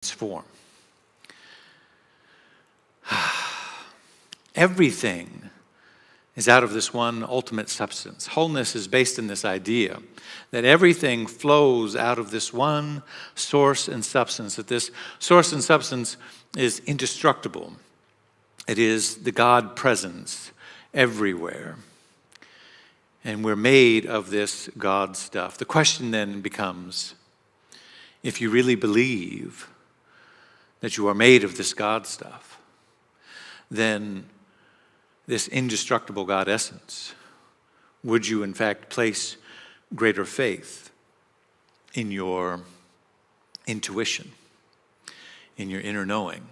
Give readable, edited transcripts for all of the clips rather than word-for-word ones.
transform. Everything is out of this one ultimate substance. Wholeness is based in this idea that everything flows out of this one source and substance, that this source and substance is indestructible. It is the God presence everywhere. And we're made of this God stuff. The question then becomes, if you really believe that you are made of this God stuff, then this indestructible God essence, would you in fact place greater faith in your intuition, in your inner knowing,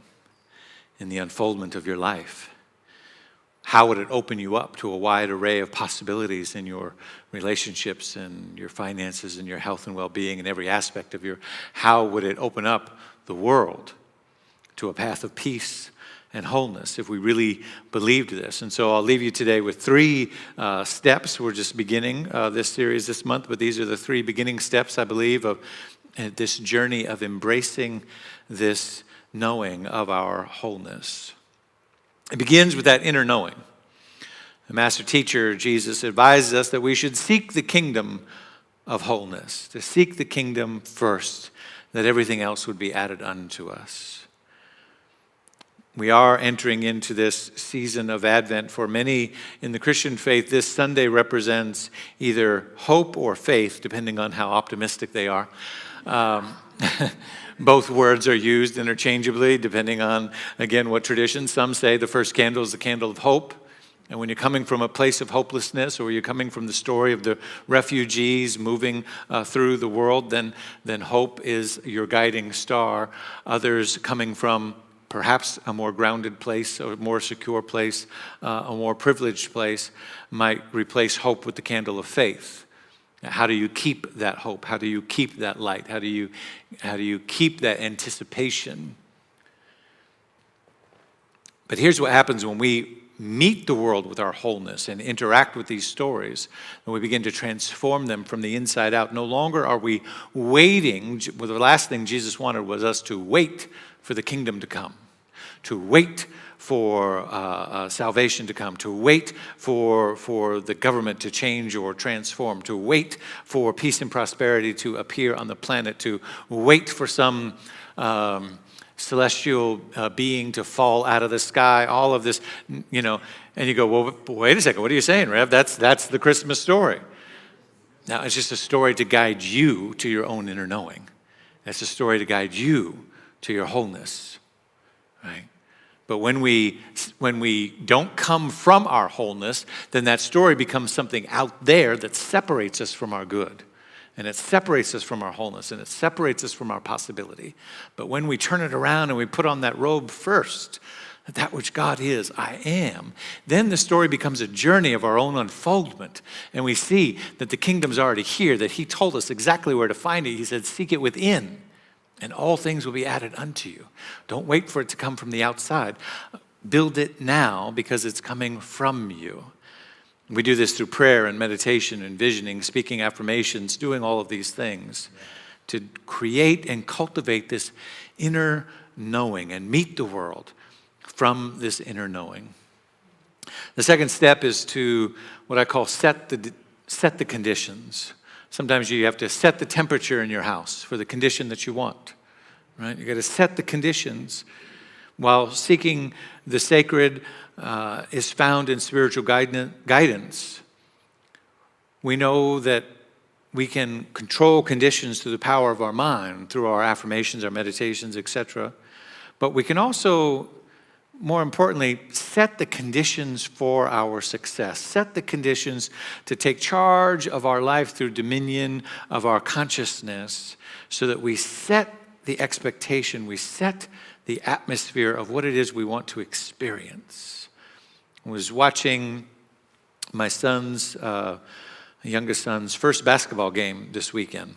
in the unfoldment of your life? How would it open you up to a wide array of possibilities in your relationships and your finances and your health and well-being and every aspect of your, how would it open up the world to a path of peace and wholeness if we really believed this? And so I'll leave you today with 3 steps. We're just beginning this series this month, but these are the 3 beginning steps, I believe, of this journey of embracing this knowing of our wholeness. It begins with that inner knowing. The master teacher, Jesus, advises us that we should seek the kingdom of wholeness, to seek the kingdom first, that everything else would be added unto us. We are entering into this season of Advent. For many in the Christian faith, this Sunday represents either hope or faith, depending on how optimistic they are. Both words are used interchangeably, depending on, again, what tradition. Some say the first candle is the candle of hope. And when you're coming from a place of hopelessness, or you're coming from the story of the refugees moving through the world, then hope is your guiding star. Others coming from perhaps a more grounded place, a more secure place, a more privileged place, might replace hope with the candle of faith. How do you keep that hope? How do you keep that light? How do you keep that anticipation? But here's what happens when we meet the world with our wholeness and interact with these stories, and we begin to transform them from the inside out. No longer are we waiting. Well, the last thing Jesus wanted was us to wait for the kingdom to come, to wait for salvation to come, to wait for the government to change or transform, to wait for peace and prosperity to appear on the planet, to wait for some celestial being to fall out of the sky, all of this, and you go, well, wait a second, what are you saying, Rev? That's the Christmas story. Now, it's just a story to guide you to your own inner knowing. It's a story to guide you to your wholeness, right? But when we don't come from our wholeness, then that story becomes something out there that separates us from our good. And it separates us from our wholeness, and it separates us from our possibility. But when we turn it around and we put on that robe first, that which God is, I am, then the story becomes a journey of our own unfoldment. And we see that the kingdom's already here, that he told us exactly where to find it. He said, seek it within, and all things will be added unto you. Don't wait for it to come from the outside. Build it now because it's coming from you. We do this through prayer and meditation and visioning, speaking affirmations, doing all of these things to create and cultivate this inner knowing and meet the world from this inner knowing. The second step is to what I call set the conditions. Sometimes you have to set the temperature in your house for the condition that you want, right? You got to set the conditions. While seeking the sacred is found in spiritual guidance, we know that we can control conditions through the power of our mind, through our affirmations, our meditations, etc. But we can also, more importantly, set the conditions for our success. Set the conditions to take charge of our life through dominion of our consciousness, so that we set the expectation, we set the atmosphere of what it is we want to experience. I was watching my youngest son's first basketball game this weekend.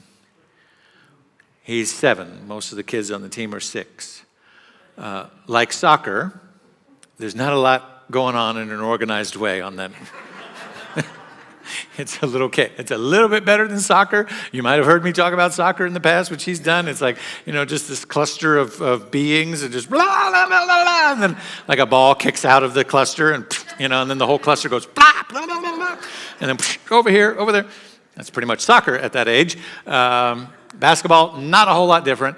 He's 7. Most of the kids on the team are 6. Like soccer, there's not a lot going on in an organized way on that. It's a little bit better than soccer. You might have heard me talk about soccer in the past, which he's done. It's like, just this cluster of beings and just blah, blah, blah, blah, blah, and then like a ball kicks out of the cluster and, and then the whole cluster goes blah, blah, blah, blah, blah, and then over here, over there. That's pretty much soccer at that age. Basketball, not a whole lot different.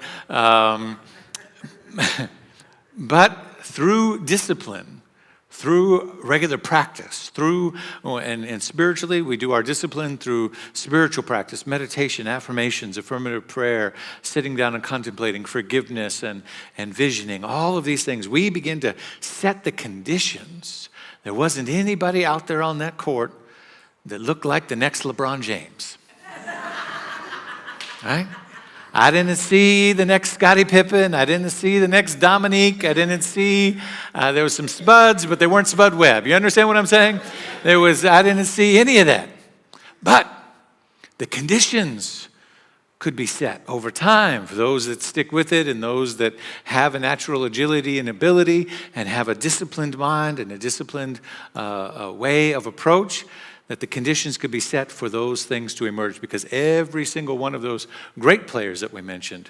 But through discipline, through regular practice, and spiritually, we do our discipline through spiritual practice, meditation, affirmations, affirmative prayer, sitting down and contemplating, forgiveness and visioning, all of these things. We begin to set the conditions. There wasn't anybody out there on that court that looked like the next LeBron James. Right? I didn't see the next Scottie Pippen. I didn't see the next Dominique. I didn't see, there was some Spuds, but they weren't Spud Webb. You understand what I'm saying? I didn't see any of that. But the conditions could be set over time for those that stick with it and those that have a natural agility and ability and have a disciplined mind and a disciplined way of approach, that the conditions could be set for those things to emerge, because every single one of those great players that we mentioned,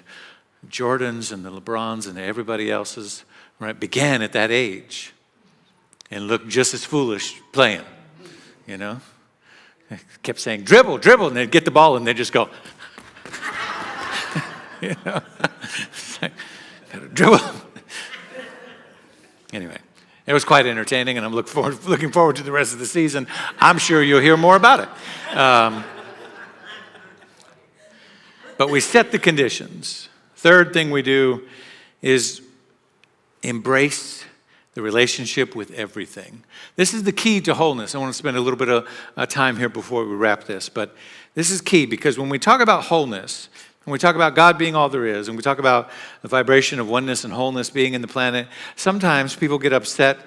Jordans and the LeBrons and everybody else's, right, began at that age and looked just as foolish playing, They kept saying, dribble, dribble, and they'd get the ball and they'd just go, dribble. Anyway. It was quite entertaining, and I'm looking forward to the rest of the season. I'm sure you'll hear more about it. But we set the conditions. Third thing we do is embrace the relationship with everything. This is the key to wholeness. I want to spend a little bit of time here before we wrap this, but this is key, because when we talk about wholeness, when we talk about God being all there is, and we talk about the vibration of oneness and wholeness being in the planet, sometimes people get upset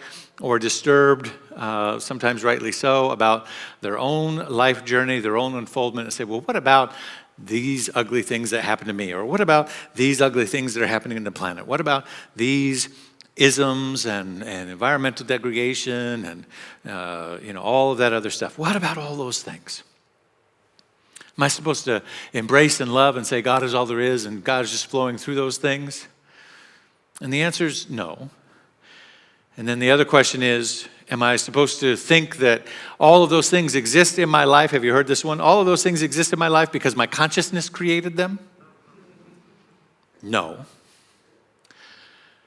or disturbed, sometimes rightly so, about their own life journey, their own unfoldment, and say, well, what about these ugly things that happen to me? Or what about these ugly things that are happening in the planet? What about these isms and environmental degradation and all of that other stuff? What about all those things? Am I supposed to embrace and love and say God is all there is and God is just flowing through those things? And the answer is no. And then the other question is, am I supposed to think that all of those things exist in my life? Have you heard this one? All of those things exist in my life because my consciousness created them? No.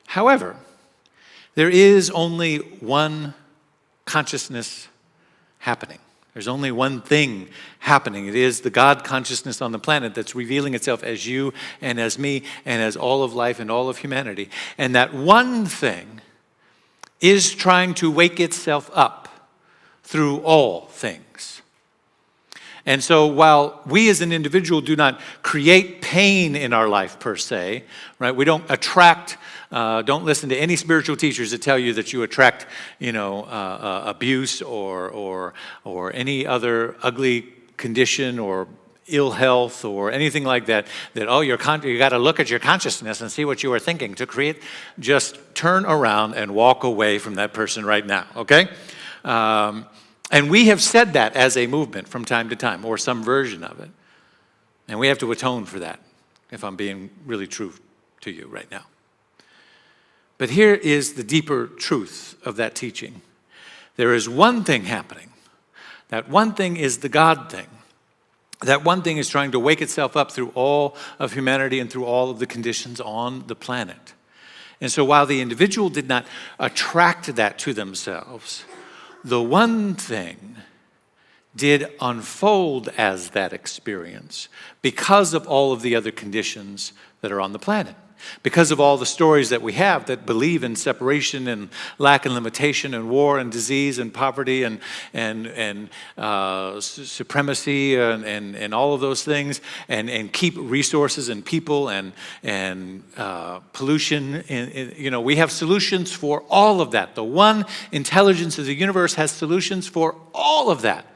However, there is only one consciousness happening. There's only one thing happening. It is the God consciousness on the planet that's revealing itself as you and as me and as all of life and all of humanity. And that one thing is trying to wake itself up through all things. And so while we as an individual do not create pain in our life per se, right? We don't attract, don't listen to any spiritual teachers that tell you that you attract, abuse or any other ugly condition or ill health or anything like that, you got to look at your consciousness and see what you are thinking to create. Just turn around and walk away from that person right now, okay? And we have said that as a movement from time to time, or some version of it. And we have to atone for that, if I'm being really true to you right now. But here is the deeper truth of that teaching. There is one thing happening. That one thing is the God thing. That one thing is trying to wake itself up through all of humanity and through all of the conditions on the planet. And so while the individual did not attract that to themselves, the one thing did unfold as that experience because of all of the other conditions that are on the planet. Because of all the stories that we have that believe in separation and lack and limitation and war and disease and poverty and supremacy and all of those things and keep resources and people and pollution. We have solutions for all of that. The one intelligence of the universe has solutions for all of that.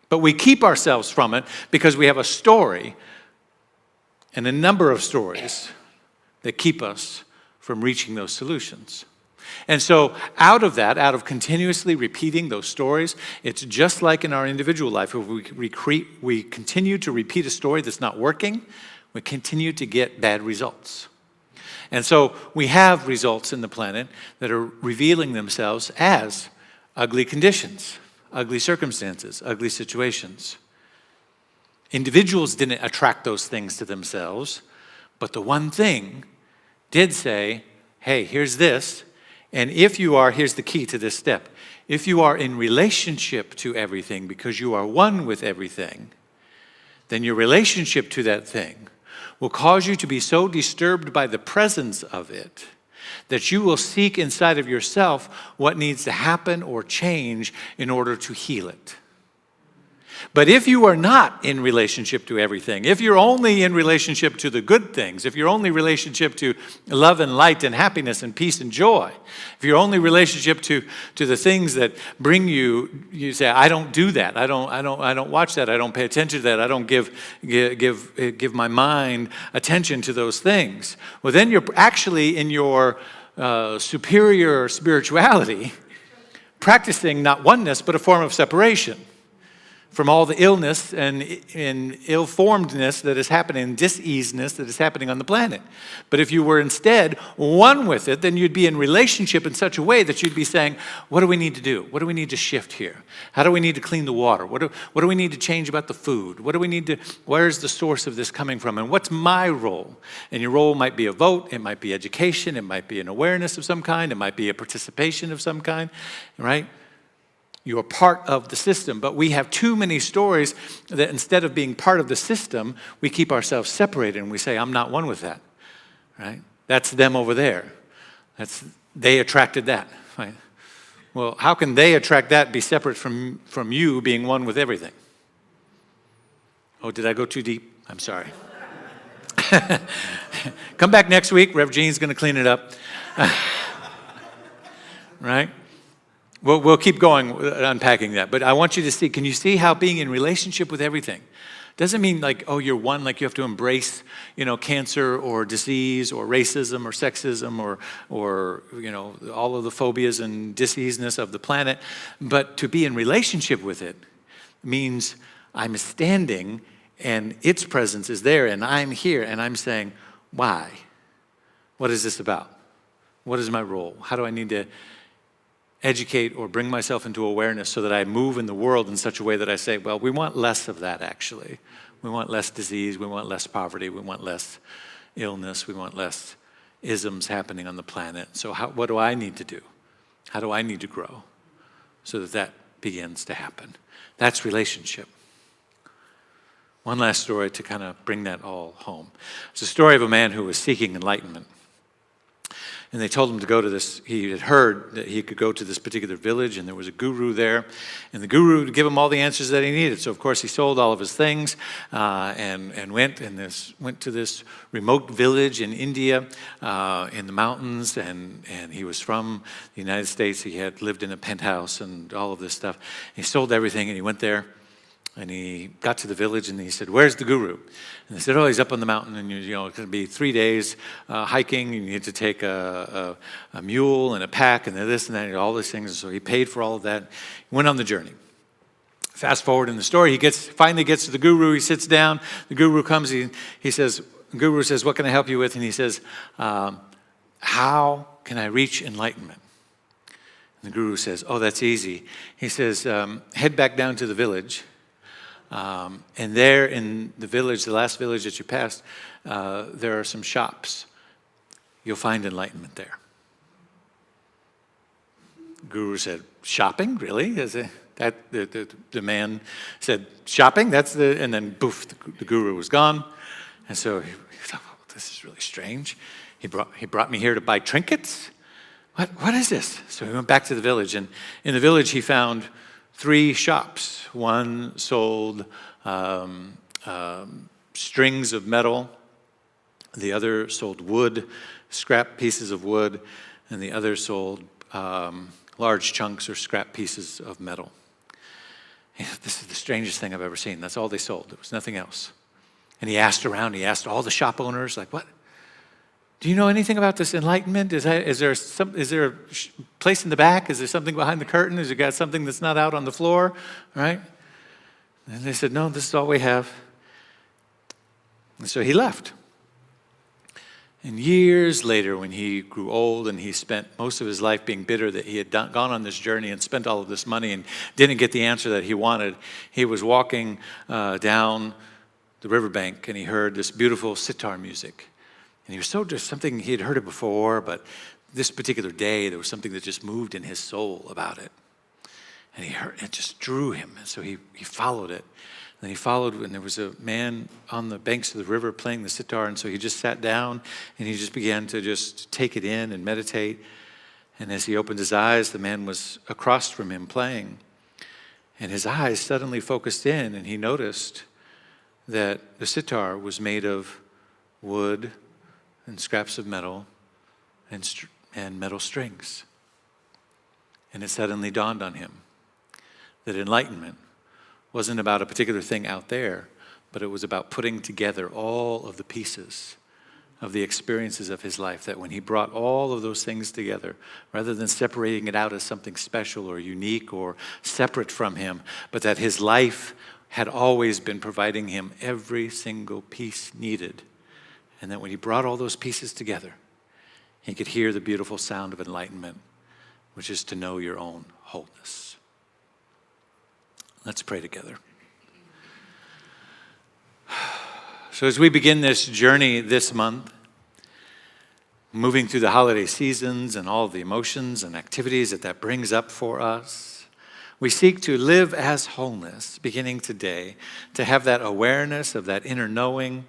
But we keep ourselves from it because we have a story and a number of stories that keep us from reaching those solutions. And so out of that, out of continuously repeating those stories, it's just like in our individual life. If we continue to repeat a story that's not working, we continue to get bad results. And so we have results in the planet that are revealing themselves as ugly conditions, ugly circumstances, ugly situations. Individuals didn't attract those things to themselves, but the one thing did say, hey, here's this, and if you are, here's the key to this step, if you are in relationship to everything because you are one with everything, then your relationship to that thing will cause you to be so disturbed by the presence of it that you will seek inside of yourself what needs to happen or change in order to heal it. But if you are not in relationship to everything, if you're only in relationship to the good things, if you're only relationship to love and light and happiness and peace and joy, if you're only relationship to the things that bring you say, I don't do that, I don't watch that, I don't pay attention to that, I don't give my mind attention to those things. Well, then you're actually in your superior spirituality practicing not oneness, but a form of separation from all the illness and ill-formedness that is happening, diseaseness that is happening on the planet. But if you were instead one with it, then you'd be in relationship in such a way that you'd be saying, what do we need to do? What do we need to shift here? How do we need to clean the water? What do we need to change about the food? Where's the source of this coming from? And what's my role? And your role might be a vote, it might be education, it might be an awareness of some kind, it might be a participation of some kind, right? You are part of the system, but we have too many stories that instead of being part of the system, we keep ourselves separated and we say, I'm not one with that, right? That's them over there. They attracted that, right? Well, how can they attract that, be separate from you being one with everything? Oh, did I go too deep? I'm sorry. Come back next week. Rev Gene's going to clean it up. Right? We'll keep going, unpacking that. But I want you to see, can you see how being in relationship with everything doesn't mean like, oh, you're one, like you have to embrace, cancer or disease or racism or sexism or all of the phobias and diseaseness of the planet. But to be in relationship with it means I'm standing and its presence is there and I'm here and I'm saying, why? What is this about? What is my role? How do I need to educate or bring myself into awareness so that I move in the world in such a way that I say, well, we want less of that actually. We want less disease, we want less poverty, we want less illness, we want less isms happening on the planet. So what do I need to do? How do I need to grow so that begins to happen? That's relationship. One last story to kind of bring that all home. It's a story of a man who was seeking enlightenment. And they told him to go to this, he had heard that he could go to this particular village and there was a guru there. And the guru would give him all the answers that he needed. So of course he sold all of his things and went to this remote village in India in the mountains. And he was from the United States. He had lived in a penthouse and all of this stuff. He sold everything and he went there. And he got to the village and he said, where's the guru? And they said, oh, he's up on the mountain and it's going to be 3 days hiking. You need to take a mule and a pack and this and that and all these things. And so he paid for all of that. He went on the journey. Fast forward in the story, he finally gets to the guru. He sits down. The guru comes. He says, the guru says, what can I help you with? And he says, how can I reach enlightenment? And the guru says, oh, that's easy. He says, head back down to the village. And there in the village, the last village that you passed, there are some shops. You'll find enlightenment there. Guru said, shopping? Really? The man said, shopping? And then poof, the guru was gone. And so he thought, well, this is really strange. He brought me here to buy trinkets? What is this? So he went back to the village, and in the village he found 3 shops. One sold strings of metal. The other sold wood, scrap pieces of wood. And the other sold large chunks or scrap pieces of metal. This is the strangest thing I've ever seen. That's all they sold. There was nothing else. And he asked around. He asked all the shop owners, like, what? Do you know anything about this enlightenment? Is there a place in the back? Is there something behind the curtain? Has you got something that's not out on the floor? Right? And they said, no, this is all we have. And so he left. And years later, when he grew old and he spent most of his life being bitter that he had gone on this journey and spent all of this money and didn't get the answer that he wanted, he was walking down the riverbank and he heard this beautiful sitar music. And he was just something, he had heard it before, but this particular day, there was something that just moved in his soul about it. And it just drew him. And so he followed it. Then he followed, and there was a man on the banks of the river playing the sitar, and so he just sat down, and he just began to just take it in and meditate. And as he opened his eyes, the man was across from him playing. And his eyes suddenly focused in, and he noticed that the sitar was made of wood and scraps of metal and metal strings. And it suddenly dawned on him that enlightenment wasn't about a particular thing out there, but it was about putting together all of the pieces of the experiences of his life, that when he brought all of those things together, rather than separating it out as something special or unique or separate from him, but that his life had always been providing him every single piece needed. And that when he brought all those pieces together, he could hear the beautiful sound of enlightenment, which is to know your own wholeness. Let's pray together. So as we begin this journey this month, moving through the holiday seasons and all of the emotions and activities that brings up for us, we seek to live as wholeness beginning today, to have that awareness of that inner knowing,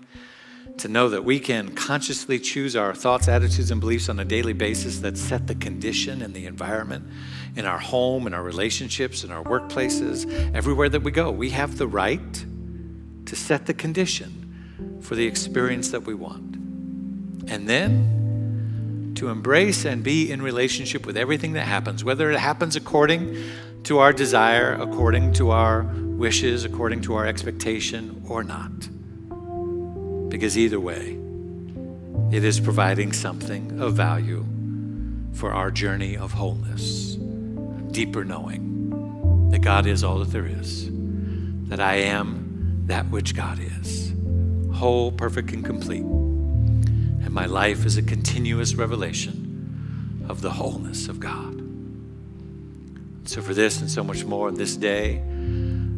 to know that we can consciously choose our thoughts, attitudes, and beliefs on a daily basis that set the condition and the environment in our home, in our relationships, in our workplaces, everywhere that we go. We have the right to set the condition for the experience that we want. And then to embrace and be in relationship with everything that happens, whether it happens according to our desire, according to our wishes, according to our expectation, or not. Because either way, it is providing something of value for our journey of wholeness, deeper knowing that God is all that there is, that I am that which God is, whole, perfect, and complete. And my life is a continuous revelation of the wholeness of God. So for this and so much more on this day,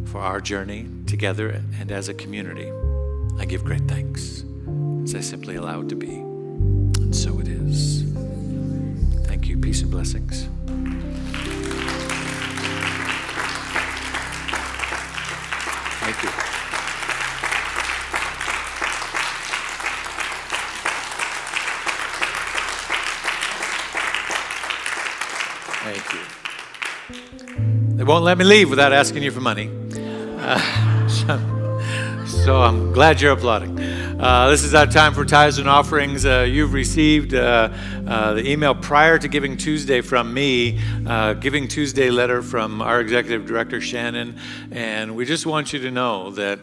for our journey together and as a community, I give great thanks as I simply allow it to be. And so it is. Thank you. Peace and blessings. Thank you. Thank you. They won't let me leave without asking you for money. So I'm glad you're applauding. This is our time for tithes and offerings. You've received the email prior to Giving Tuesday from me, Giving Tuesday letter from our executive director, Shannon. And we just want you to know that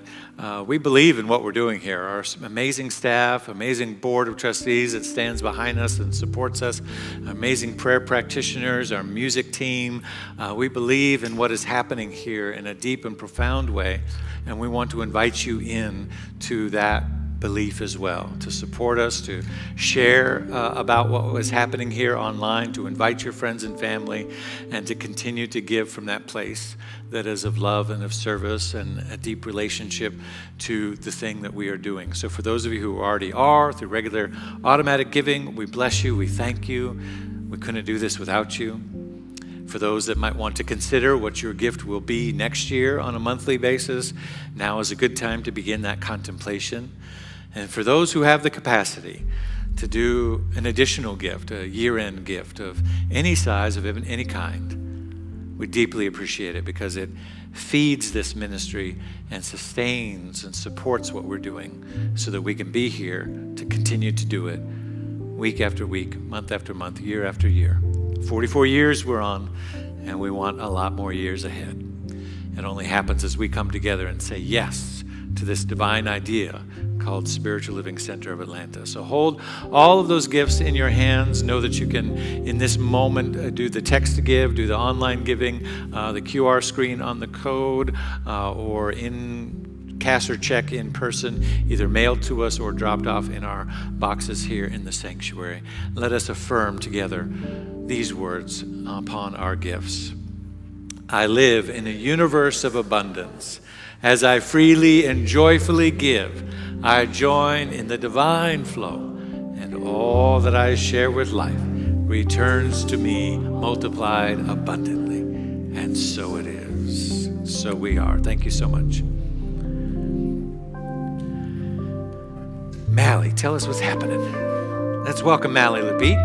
we believe in what we're doing here. Our amazing staff, amazing board of trustees that stands behind us and supports us, amazing prayer practitioners, our music team. We believe in what is happening here in a deep and profound way. And we want to invite you in to that belief as well, to support us, to share about what was happening here online, to invite your friends and family, and to continue to give from that place that is of love and of service and a deep relationship to the thing that we are doing. So for those of you who already are, through regular automatic giving, we bless you, we thank you. We couldn't do this without you. For those that might want to consider what your gift will be next year on a monthly basis, now is a good time to begin that contemplation. And for those who have the capacity to do an additional gift, a year-end gift of any size, of any kind, we deeply appreciate it because it feeds this ministry and sustains and supports what we're doing so that we can be here to continue to do it week after week, month after month, year after year. 44 years we're on, and we want a lot more years ahead. It only happens as we come together and say yes to this divine idea called Spiritual Living Center of Atlanta. So hold all of those gifts in your hands. Know that you can, in this moment, do the text to give, do the online giving, the QR screen on the code, or in cash or check in person, either mailed to us or dropped off in our boxes here in the sanctuary. Let us affirm together these words upon our gifts. I live in a universe of abundance. As I freely and joyfully give, I join in the divine flow, and all that I share with life returns to me multiplied abundantly. And so it is. So we are. Thank you so much. Mally, tell us what's happening. Let's welcome Mally Lapete.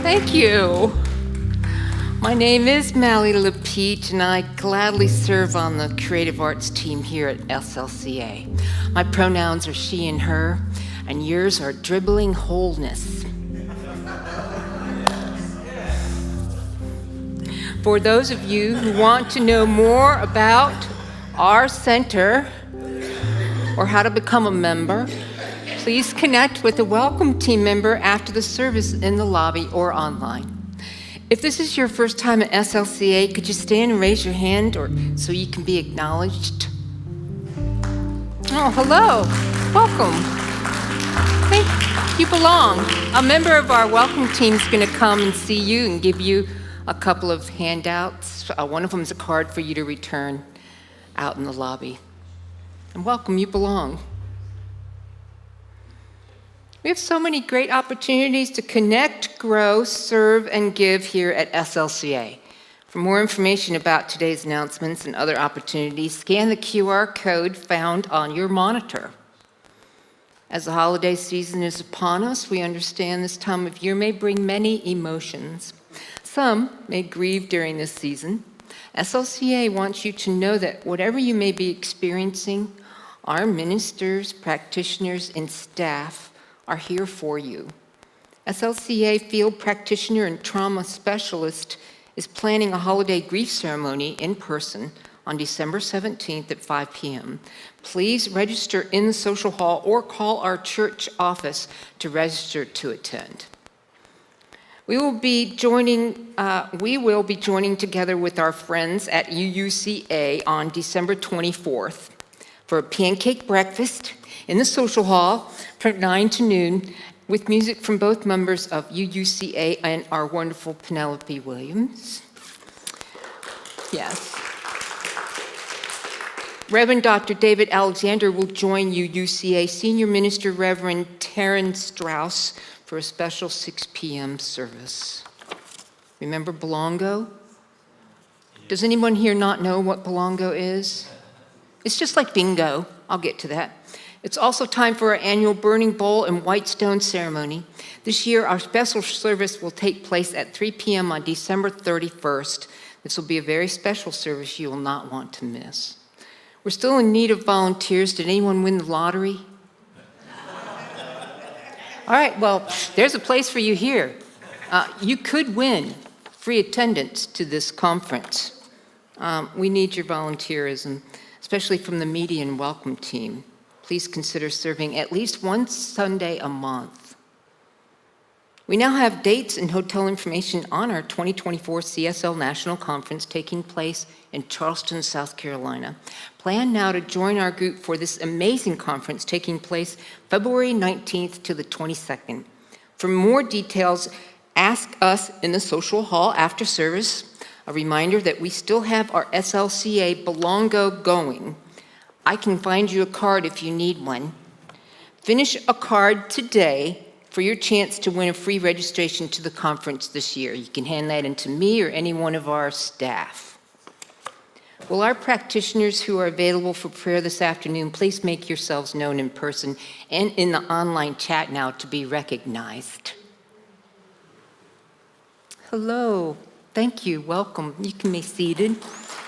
Thank you. My name is Mally Lapete, and I gladly serve on the creative arts team here at SLCA. My pronouns are she and her, and yours are dribbling wholeness. For those of you who want to know more about our center or how to become a member, please connect with a welcome team member after the service in the lobby or online. If this is your first time at SLCA, could you stand and raise your hand or so you can be acknowledged? Oh, hello. Welcome. Hey, you belong. A member of our welcome team is going to come and see you and give you a couple of handouts. One of them is a card for you to return out in the lobby. And welcome, you belong. We have so many great opportunities to connect, grow, serve, and give here at SLCA. For more information about today's announcements and other opportunities, scan the QR code found on your monitor. As the holiday season is upon us, we understand this time of year may bring many emotions. Some may grieve during this season. SLCA wants you to know that whatever you may be experiencing, our ministers, practitioners, and staff are here for you. SLCA field practitioner and trauma specialist is planning a holiday grief ceremony in person on December 17th at 5 p.m. Please register in the social hall or call our church office to register to attend. We will be joining together with our friends at UUCA on December 24th for a pancake breakfast in the social hall from 9 to noon with music from both members of UUCA and our wonderful Penelope Williams. Yes. Reverend Dr. David Alexander will join UUCA Senior Minister Reverend Taryn Strauss for a special 6 p.m. service. Remember Belongo? Does anyone here not know what Belongo is? It's just like bingo. I'll get to that. It's also time for our annual Burning Bowl and White Stone ceremony. This year, our special service will take place at 3 p.m. on December 31st. This will be a very special service you will not want to miss. We're still in need of volunteers. Did anyone win the lottery? All right, well, there's a place for you here. You could win free attendance to this conference. We need your volunteerism, especially from the media and welcome team. Please consider serving at least one Sunday a month. We now have dates and hotel information on our 2024 CSL National Conference taking place in Charleston, South Carolina. Plan now to join our group for this amazing conference taking place February 19th to the 22nd. For more details, ask us in the social hall after service. A reminder that we still have our SLCA Belongo going. I can find you a card if you need one. Finish a card today for your chance to win a free registration to the conference this year. You can hand that in to me or any one of our staff. Will our practitioners who are available for prayer this afternoon please make yourselves known in person and in the online chat now to be recognized. Hello, thank you, welcome. You can be seated.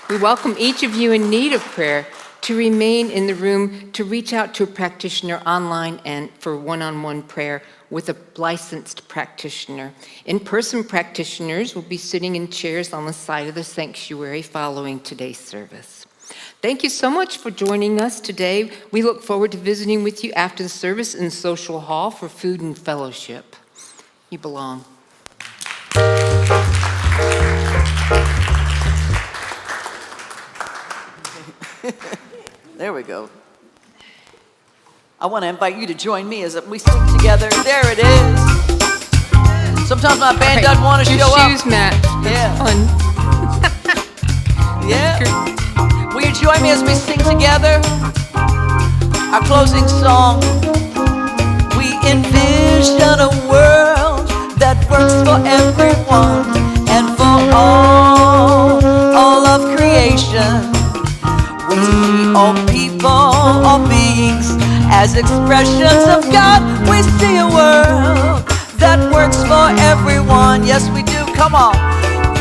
We welcome each of you in need of prayer to remain in the room, to reach out to a practitioner online and for one-on-one prayer with a licensed practitioner. In-person practitioners will be sitting in chairs on the side of the sanctuary following today's service. Thank you so much for joining us today. We look forward to visiting with you after the service in the social hall for food and fellowship. You belong. There we go. I want to invite you to join me as we sing together. There it is. Sometimes my band doesn't want to show up. Your shoes match. Yeah. Fun. Yeah. Will you join me as we sing together? Our closing song. We envision a world that works for everyone and for all of creation. We see all people, all beings as expressions of God. We see a world that works for everyone. Yes, we do. Come on.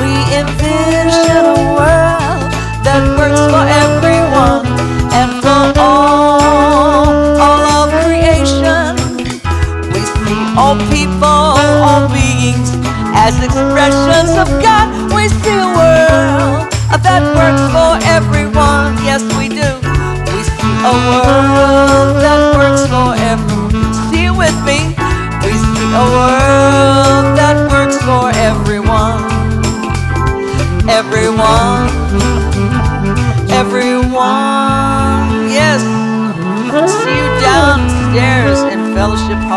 We envision a world that works for everyone and for all of creation. We see all people, all beings as expressions of God. We see a world that works for everyone. Yes, we do. We see a world that works for everyone. See it with me. We see a world that works for everyone. Everyone. Everyone. Yes. See you downstairs in Fellowship Hall.